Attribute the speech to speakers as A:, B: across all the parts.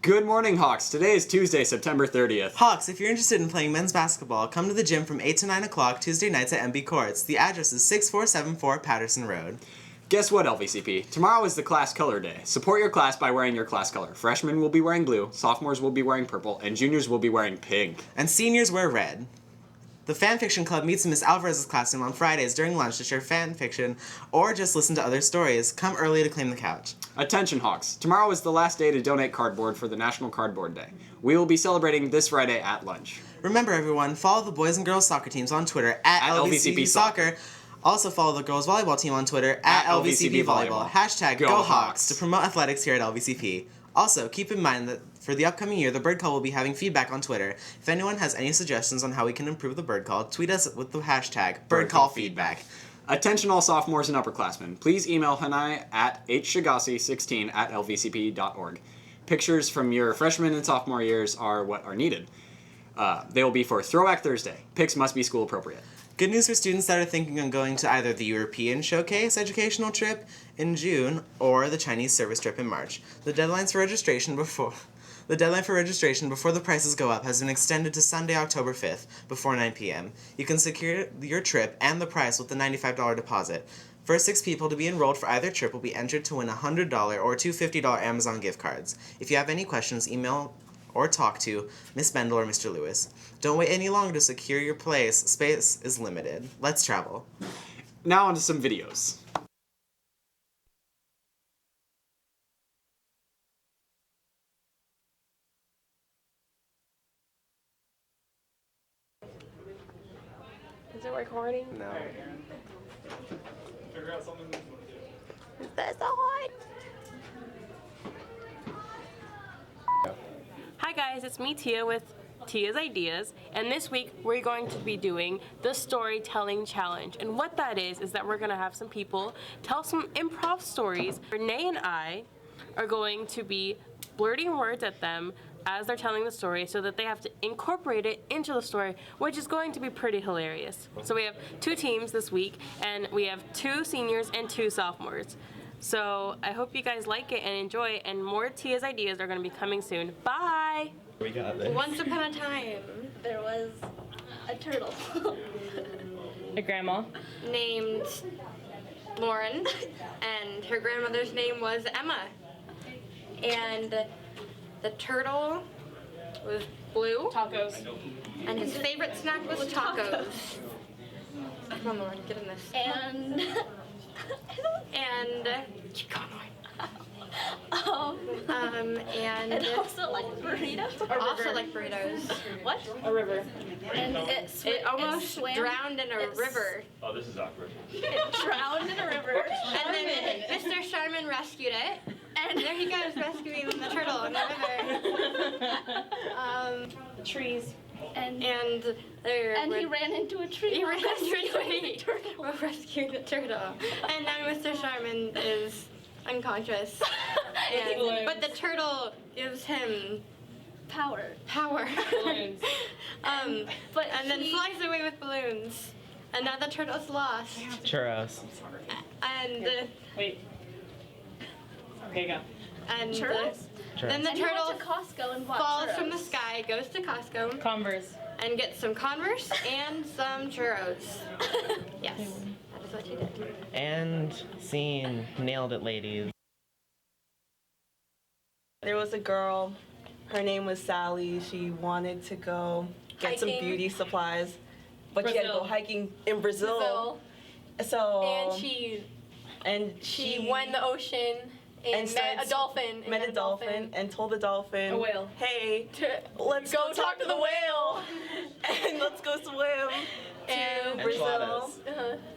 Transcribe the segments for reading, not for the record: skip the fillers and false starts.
A: Good morning, Hawks. Today is Tuesday, September 30th.
B: Hawks, if you're interested in playing men's basketball, come to the gym from 8 to 9 o'clock Tuesday nights at MB Courts. The address is 6474 Patterson Road.
A: Guess what, LVCP? Tomorrow is the class color day. Support your class by wearing your class color. Freshmen will be wearing blue, sophomores will be wearing purple, and juniors will be wearing pink.
B: And seniors wear red. The Fan Fiction Club meets in Miss Alvarez's classroom on Fridays during lunch to share fan fiction or just listen to other stories. Come early to claim the couch.
A: Attention, Hawks. Tomorrow is the last day to donate cardboard for the National Cardboard Day. We will be celebrating this Friday at lunch.
B: Remember, everyone, follow the boys and girls soccer teams on Twitter at LVCP Soccer. Also follow the girls volleyball team on Twitter at LVCP Volleyball. Hashtag Go Hawks to promote athletics here at LVCP. Also, keep in mind that for the upcoming year, the Bird Call will be having feedback on Twitter. If anyone has any suggestions on how we can improve the Bird Call, tweet us with the hashtag BirdCallFeedback.
A: Attention all sophomores and upperclassmen. Please email Hanai at hshigasi16@lvcp.org. Pictures from your freshman and sophomore years are what are needed. They will be for Throwback Thursday. Pics must be school appropriate.
B: Good news for students that are thinking of going to either the European Showcase educational trip in June or the Chinese service trip in March. The deadline for registration before the prices go up has been extended to Sunday, October 5th, before 9 p.m. You can secure your trip and the price with the $95 deposit. First 6 people to be enrolled for either trip will be entered to win a $100 or two $50 Amazon gift cards. If you have any questions, email or talk to Miss Bendel or Mr. Lewis. Don't wait any longer to secure your place. Space is limited. Let's travel.
A: Now on to some videos.
C: Is it recording?
B: No.
C: Is that so hard? Hi guys, it's me Tia with Tia's Ideas, and this week we're going to be doing the storytelling challenge. And what that is that we're going to have some people tell some improv stories. Renee and I are going to be blurting words at them as they're telling the story so that they have to incorporate it into the story, which is going to be pretty hilarious. So we have 2 teams this week, and we have 2 seniors and 2 sophomores. So I hope you guys like it and enjoy it, and more Tia's Ideas are going to be coming soon. Bye!
D: We got this.
E: Once upon a time, there was a turtle
C: A grandma.
E: named Lauren, and her grandmother's name was Emma. And the turtle was blue,
C: Tacos.
E: and his favorite snack was tacos. Come on, Lauren, get in this.
F: And
E: And keep going,
F: and
E: and
F: also like burritos.
E: also like burritos.
F: What?
C: A river.
F: And
E: It almost drowned in a river.
D: Oh, this is awkward.
F: It drowned in a river.
E: And then Mr. Sharman rescued it. And there he goes rescuing the turtle in the river.
C: Trees.
F: And
E: And there
F: he ran into a tree.
E: He ran into a
F: rescuing
E: tree.
F: the turtle.
E: We're rescuing the turtle. And now Mr. Sharman is unconscious. But the turtle gives him
F: Power.
E: power.
C: Balloons.
F: But
E: And then flies away with balloons. And now the turtle's lost.
D: Churros.
E: And
C: Wait. Okay, go.
E: and
F: Churros?
E: then the
F: And he
E: turtle
F: went to Costco and bought
E: falls
F: churros.
E: from the sky, goes to Costco,
C: Converse.
E: and gets some Converse and some churros. Yes, that is what he did.
D: And scene. Nailed it, ladies.
G: There was a girl, her name was Sally. She wanted to go get some
F: Hiking.
G: beauty supplies, but she had to go
C: Brazil.
G: hiking in Brazil. So
E: And she won the ocean and met a dolphin.
G: met a dolphin and told the dolphin,
C: A whale.
G: "Hey, let's
E: Go talk to the whale."
G: and let's go swim to
E: And
G: Brazil
D: Enchiladas.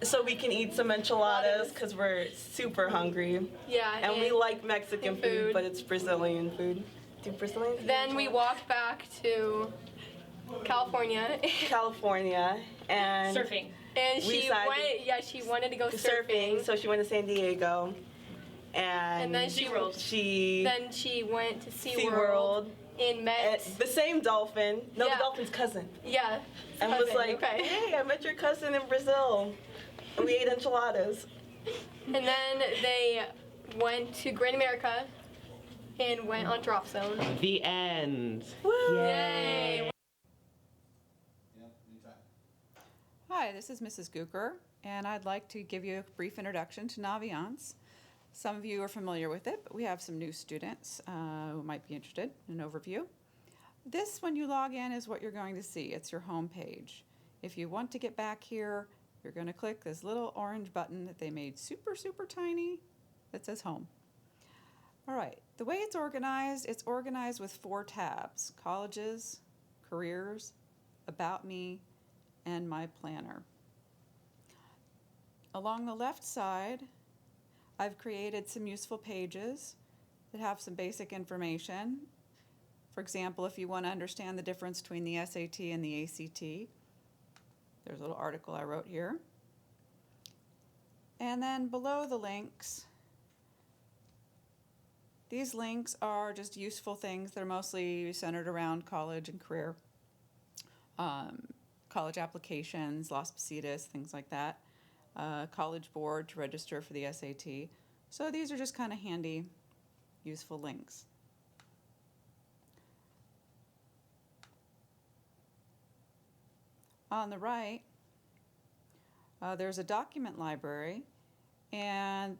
G: so we can eat some enchiladas because we're super hungry
E: Yeah,
G: and we like Mexican
E: and
G: food,
E: food.
G: but it's Brazilian food. Do Brazilians eat
E: Then we
G: enchiladas?
E: walked back to California,
G: California and
C: Surfing.
E: and
G: We
E: she
G: decided
E: went. Yeah, she wanted to go
G: surfing, so she went to San Diego, and
E: then she
G: she
E: went to SeaWorld
G: SeaWorld,
E: and met.
G: the same dolphin, the
E: Yeah.
G: dolphin's cousin,
E: Yeah.
G: and was
E: cousin,
G: like,
E: okay.
G: "Hey, I met your cousin in Brazil, and we ate enchiladas."
E: And then they went to Great America and went on drop zone.
D: The end.
E: Yay!
H: Hi, this is Mrs. Gooker, and I'd like to give you a brief introduction to Naviance. Some of you are familiar with it, but we have some new students who might be interested in an overview. This, when you log in, is what you're going to see. It's your home page. If you want to get back here, you're going to click this little orange button that they made super, super tiny that says Home. All right, the way it's organized with 4 tabs: Colleges, Careers, About Me, and My Planner. Along the left side, I've created some useful pages that have some basic information. For example, if you want to understand the difference between the SAT and the ACT, there's a little article I wrote here. And then below the links, these links are just useful things. They're mostly centered around college and career, college applications, Las Positas, things like that. College board to register for the SAT. So these are just kind of handy, useful links. On the right, there's a document library, and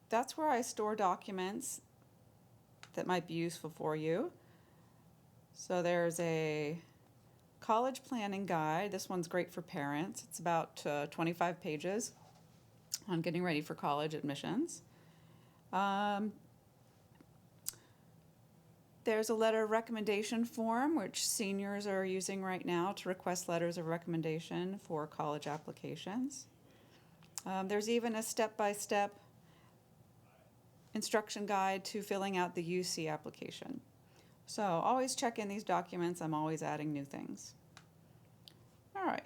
H: that's where I store documents that might be useful for you. So there's a college planning guide. This one's great for parents. It's about 25 pages on getting ready for college admissions. There's a letter of recommendation form, which seniors are using right now to request letters of recommendation for college applications. There's even a step-by-step instruction guide to filling out the UC application. So always check in these documents. I'm always adding new things. All right.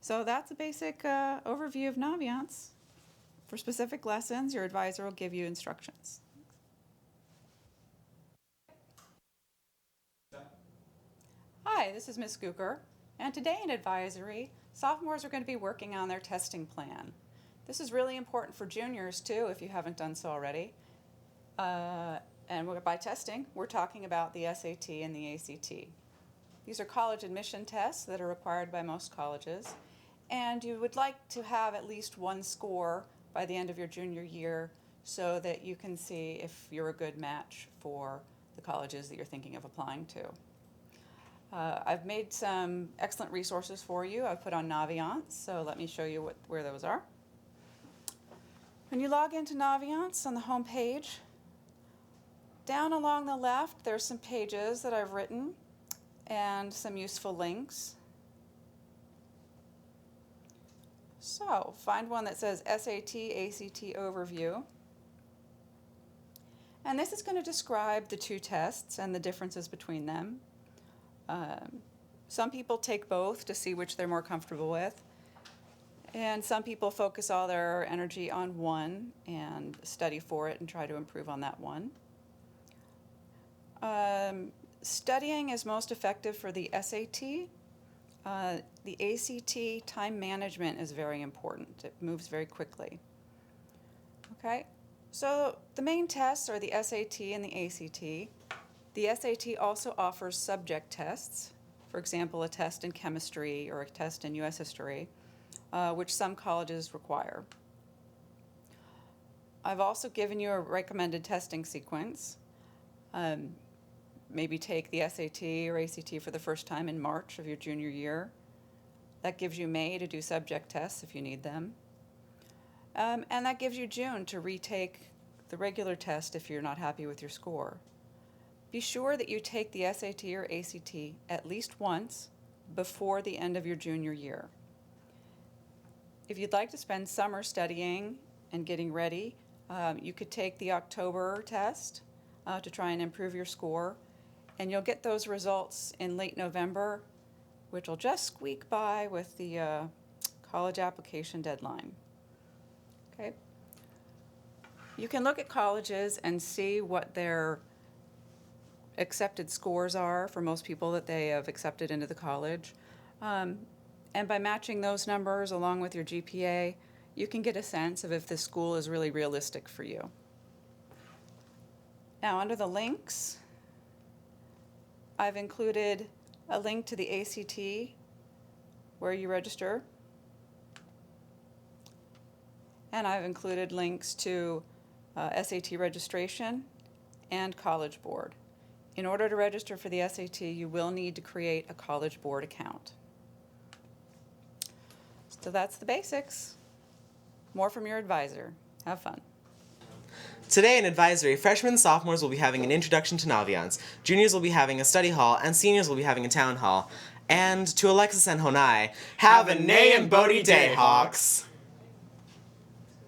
H: So that's a basic overview of Naviance. For specific lessons, your advisor will give you instructions. Hi, this is Ms. Gooker, and today in advisory, sophomores are going to be working on their testing plan. This is really important for juniors too, if you haven't done so already. And by testing, we're talking about the SAT and the ACT. These are college admission tests that are required by most colleges, and you would like to have at least one score by the end of your junior year so that you can see if you're a good match for the colleges that you're thinking of applying to. I've made some excellent resources for you. I've put on Naviance, so let me show you where those are. When you log into Naviance on the home page, down along the left, there's some pages that I've written and some useful links. So find one that says SAT, ACT Overview. And this is going to describe the 2 tests and the differences between them. Some people take both to see which they're more comfortable with. And some people focus all their energy on one and study for it and try to improve on that one. Studying is most effective for the SAT. The ACT time management is very important. It moves very quickly. Okay, so the main tests are the SAT and the ACT. The SAT also offers subject tests, for example, a test in chemistry or a test in U.S. history, which some colleges require. I've also given you a recommended testing sequence. Maybe take the SAT or ACT for the first time in March of your junior year. That gives you May to do subject tests if you need them. And that gives you June to retake the regular test if you're not happy with your score. Be sure that you take the SAT or ACT at least once before the end of your junior year. If you'd like to spend summer studying and getting ready, you could take the October test to try and improve your score, and you'll get those results in late November, which will just squeak by with the college application deadline. Okay. You can look at colleges and see what their accepted scores are for most people that they have accepted into the college. And by matching those numbers along with your GPA, you can get a sense of if this school is really realistic for you. Now, under the links, I've included a link to the ACT where you register, and I've included links to SAT registration and College Board. In order to register for the SAT, you will need to create a College Board account. So that's the basics. More from your advisor. Have fun.
B: Today in advisory, freshmen and sophomores will be having an introduction to Naviance, juniors will be having a study hall, and seniors will be having a town hall. And to Alexis and Honai, have a Nay and Bodhi Day, Hawks!